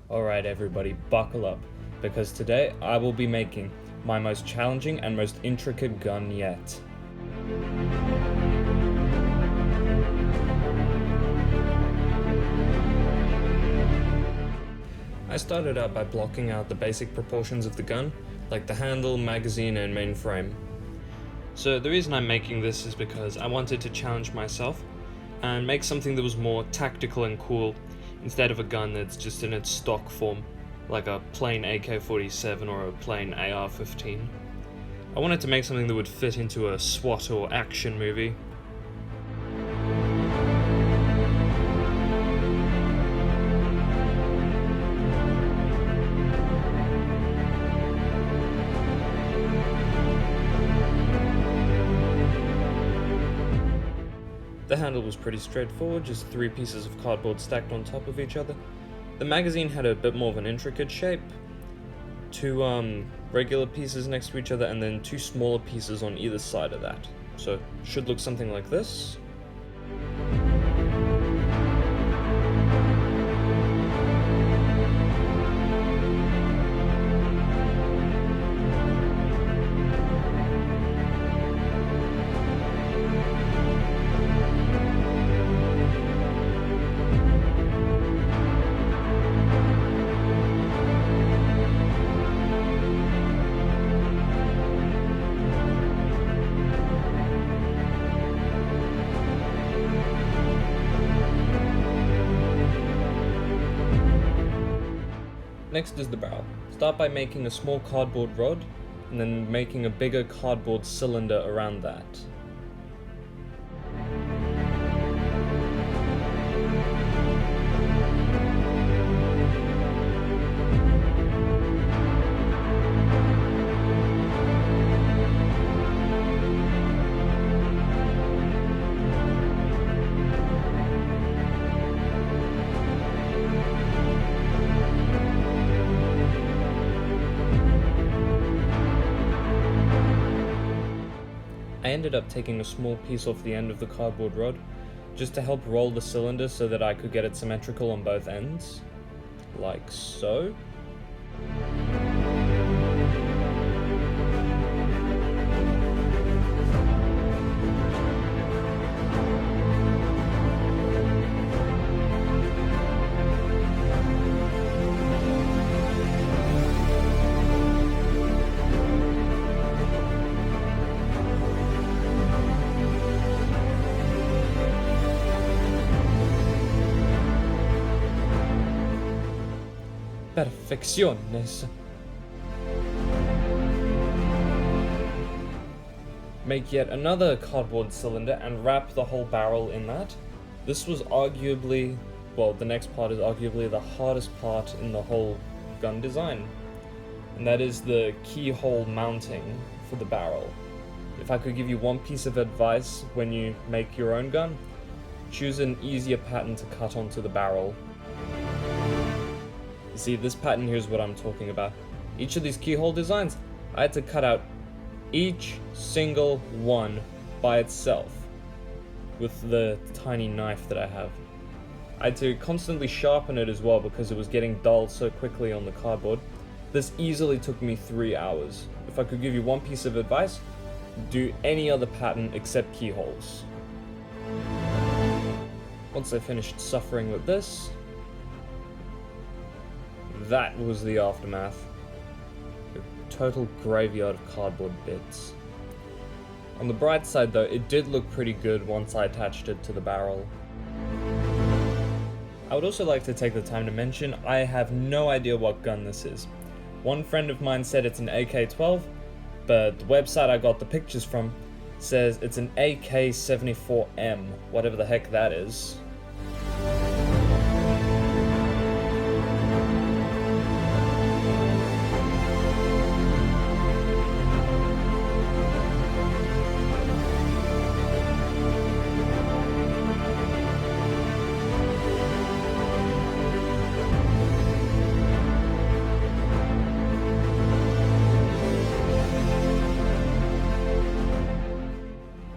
Alright everybody, buckle up, because today I will be making my most challenging and most intricate gun yet. I started out by blocking out the basic proportions of the gun, like the handle, magazine, and main frame. So the reason I'm making this is because I wanted to challenge myself and make something that was more tactical and cool instead of a gun that's just in its stock form, like a plain AK-47 or a plain AR-15. I wanted to make something that would fit into a SWAT or action movie. The handle was pretty straightforward, just 3 pieces of cardboard stacked on top of each other. The magazine had a bit more of an intricate shape. 2 regular pieces next to each other and then 2 smaller pieces on either side of that. So, should look something like this. Next is the barrel. Start by making a small cardboard rod, and then making a bigger cardboard cylinder around that. I ended up taking a small piece off the end of the cardboard rod, just to help roll the cylinder so that I could get it symmetrical on both ends, like so. Perfecciones. Make yet another cardboard cylinder and wrap the whole barrel in that. This was arguably, well, the next part is arguably the hardest part in the whole gun design, and that is the keyhole mounting for the barrel. If I could give you one piece of advice when you make your own gun, choose an easier pattern to cut onto the barrel. You see, this pattern here is what I'm talking about. Each of these keyhole designs, I had to cut out each single one by itself with the tiny knife that I have. I had to constantly sharpen it as well because it was getting dull so quickly on the cardboard. This easily took me 3 hours. If I could give you one piece of advice, do any other pattern except keyholes. Once I finished suffering with this, that was the aftermath. A total graveyard of cardboard bits. On the bright side though, it did look pretty good once I attached it to the barrel. I would also like to take the time to mention I have no idea what gun this is. One friend of mine said it's an AK-12, but the website I got the pictures from says it's an AK-74M, whatever the heck that is.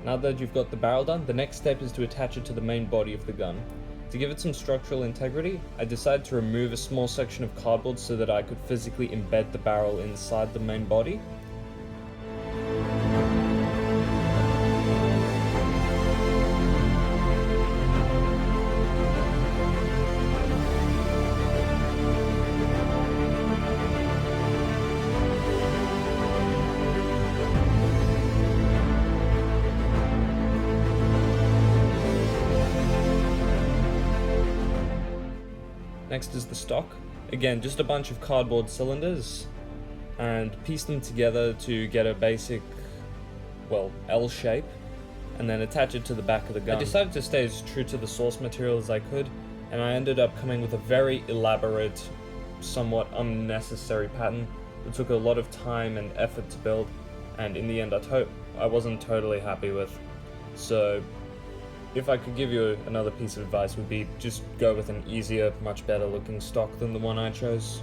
Now that you've got the barrel done, the next step is to attach it to the main body of the gun. To give it some structural integrity, I decided to remove a small section of cardboard so that I could physically embed the barrel inside the main body. Next is the stock. Again, just a bunch of cardboard cylinders, and piece them together to get a basic, well, L shape, and then attach it to the back of the gun. I decided to stay as true to the source material as I could, and I ended up coming with a very elaborate, somewhat unnecessary pattern that took a lot of time and effort to build, and in the end I wasn't totally happy with. So if I could give you another piece of advice, would be just go with an easier, much better looking stock than the one I chose.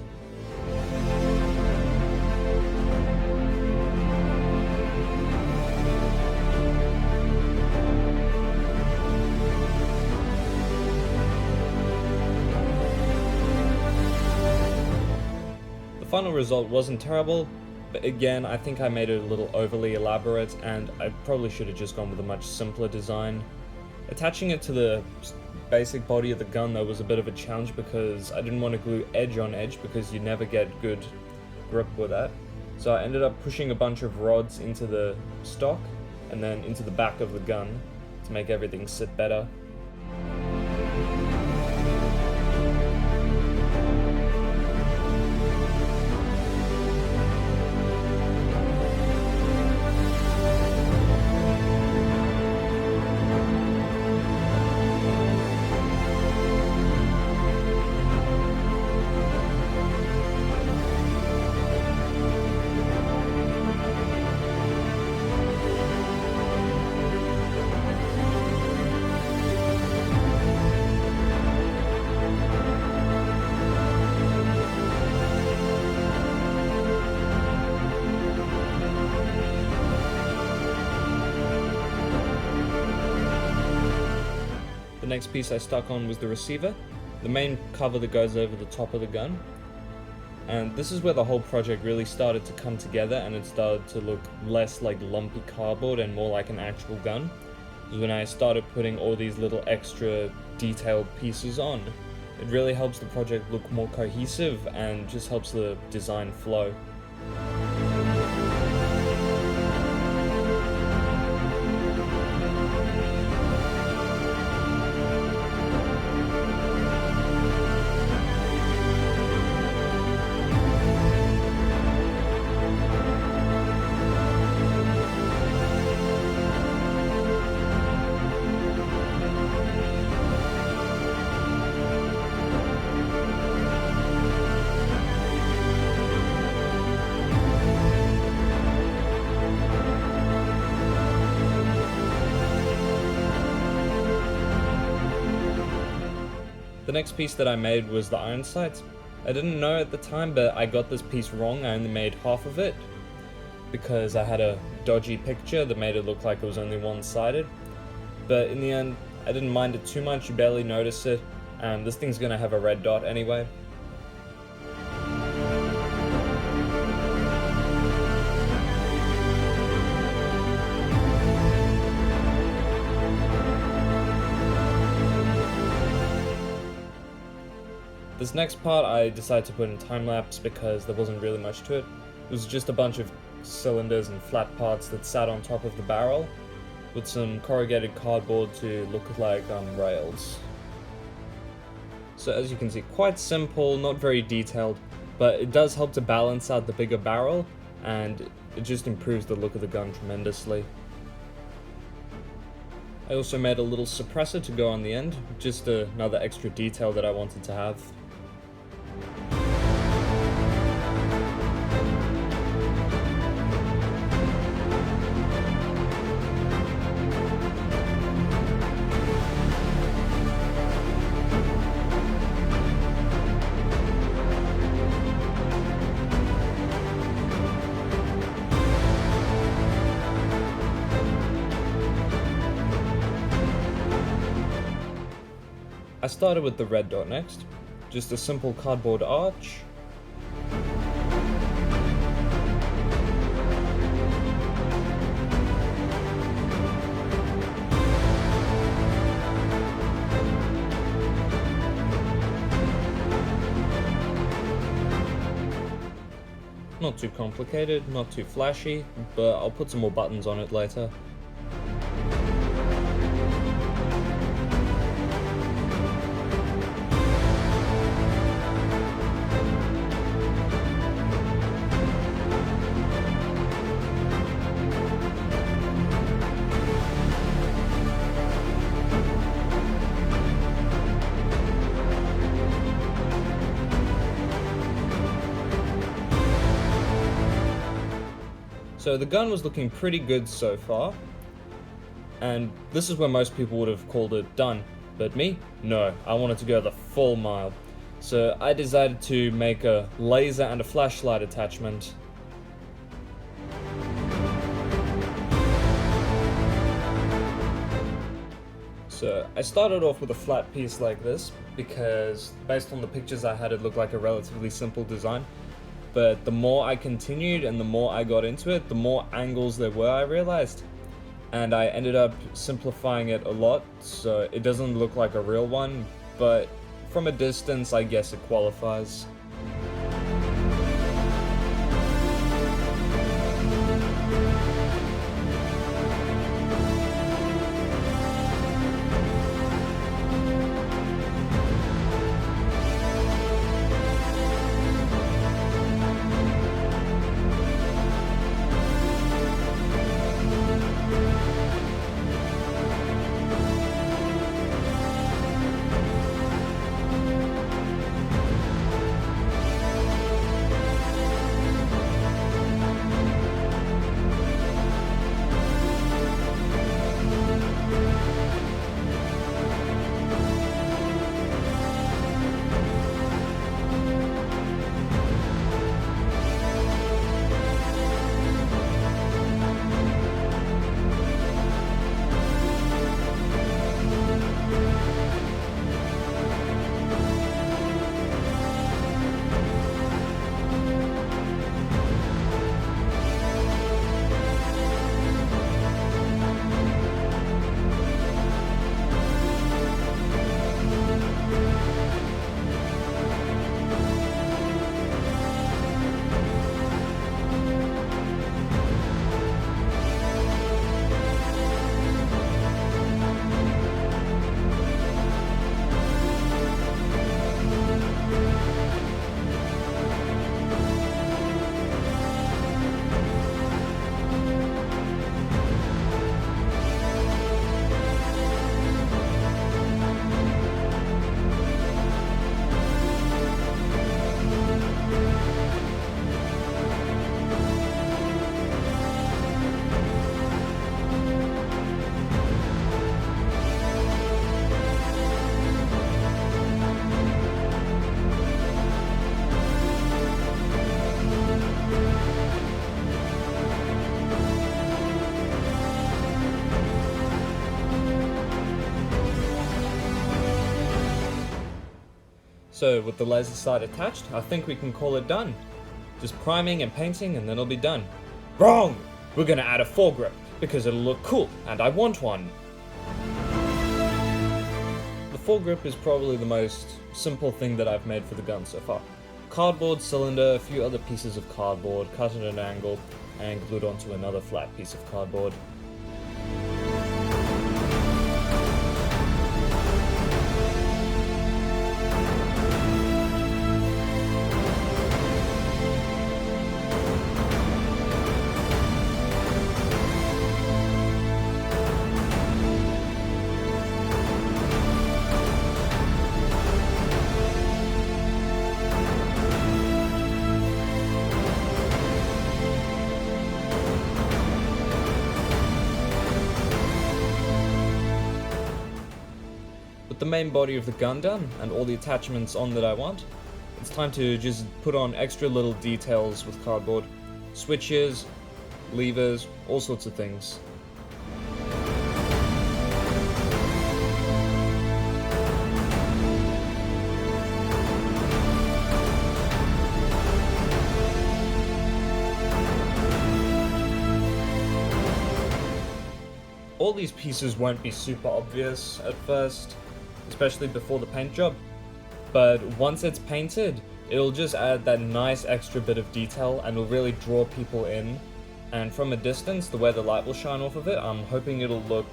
The final result wasn't terrible, but again, I think I made it a little overly elaborate, and I probably should have just gone with a much simpler design. Attaching it to the basic body of the gun though was a bit of a challenge because I didn't want to glue edge on edge because you never get good grip with that. So I ended up pushing a bunch of rods into the stock and then into the back of the gun to make everything sit better. The next piece I stuck on was the receiver, the main cover that goes over the top of the gun. And this is where the whole project really started to come together, and it started to look less like lumpy cardboard and more like an actual gun. When I started putting all these little extra detailed pieces on, it really helps the project look more cohesive and just helps the design flow. The next piece that I made was the iron sights. I didn't know at the time, but I got this piece wrong. I only made half of it because I had a dodgy picture that made it look like it was only one-sided. But in the end, I didn't mind it too much. You barely notice it. This thing's gonna have a red dot anyway. This next part I decided to put in time-lapse because there wasn't really much to it. It was just a bunch of cylinders and flat parts that sat on top of the barrel with some corrugated cardboard to look like rails. So as you can see, quite simple, not very detailed, but it does help to balance out the bigger barrel, and it just improves the look of the gun tremendously. I also made a little suppressor to go on the end, just another extra detail that I wanted to have. I started with the red dot next. Just a simple cardboard arch. Not too complicated, not too flashy, but I'll put some more buttons on it later. So the gun was looking pretty good so far, and this is where most people would have called it done, but me? No, I wanted to go the full mile. So I decided to make a laser and a flashlight attachment. So I started off with a flat piece like this, because based on the pictures I had, it looked like a relatively simple design. But the more I continued and the more I got into it, the more angles there were, I realized. And I ended up simplifying it a lot, so it doesn't look like a real one, but from a distance, I guess it qualifies. So with the laser sight attached, I think we can call it done. Just priming and painting and then it'll be done. Wrong! We're gonna add a foregrip, because it'll look cool, and I want one. The foregrip is probably the most simple thing that I've made for the gun so far. Cardboard cylinder, a few other pieces of cardboard, cut at an angle, and glued onto another flat piece of cardboard. With the main body of the gun done and all the attachments on that I want, it's time to just put on extra little details with cardboard. Switches, levers, all sorts of things. all these pieces won't be super obvious at first, especially before the paint job, but once it's painted, it'll just add that nice extra bit of detail and will really draw people in. And from a distance, the way the light will shine off of it, I'm hoping it'll look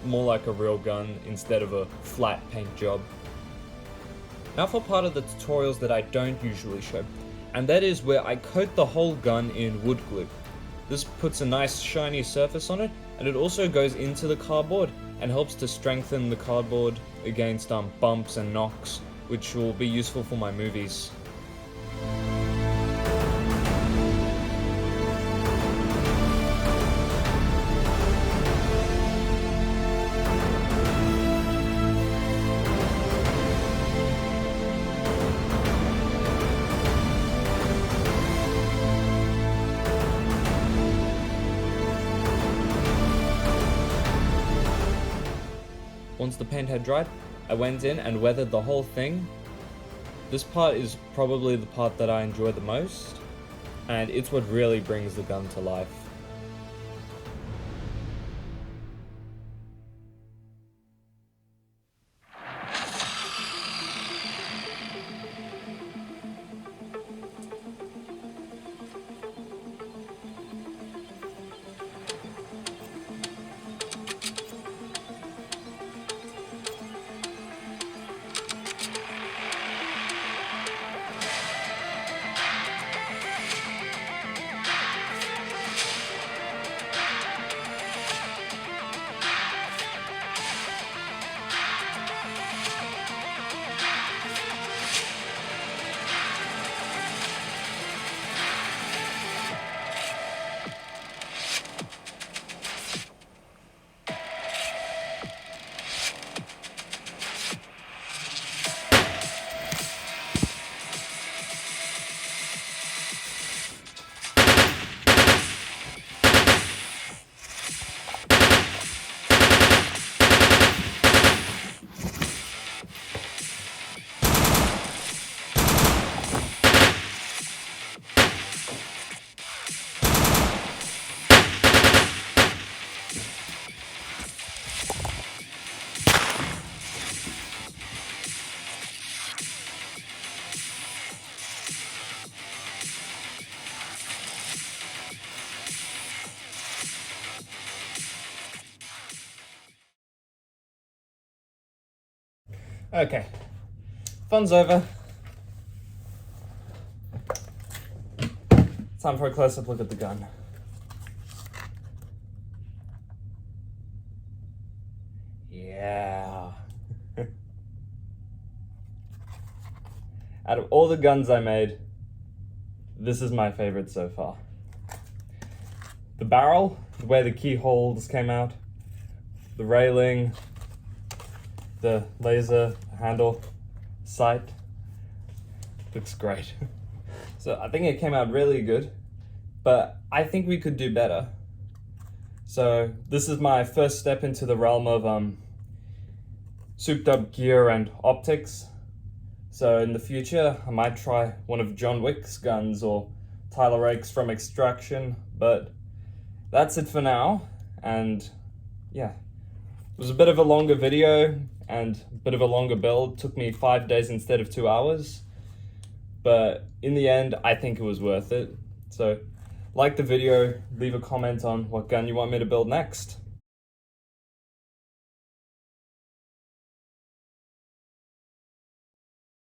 more like a real gun instead of a flat paint job. Now for part of the tutorials that I don't usually show, and that is where I coat the whole gun in wood glue. This puts a nice shiny surface on it, and it also goes into the cardboard and helps to strengthen the cardboard against bumps and knocks, which will be useful for my movies. Once the paint had dried, I went in and weathered the whole thing. This part is probably the part that I enjoy the most, and it's what really brings the gun to life. Okay, fun's over. Time for a close-up look at the gun. Yeah. Out of all the guns I made, this is my favorite so far. The barrel, the way the keyholes came out, the railing, the laser handle, sight, looks great. So I think it came out really good, but I think we could do better. So this is my first step into the realm of souped up gear and optics. So in the future, I might try one of John Wick's guns or Tyler Rake's from Extraction, but that's it for now. And yeah, it was a bit of a longer video and a bit of a longer build. Took me 5 days instead of 2 hours. But in the end, I think it was worth it. So like the video, leave a comment on what gun you want me to build next.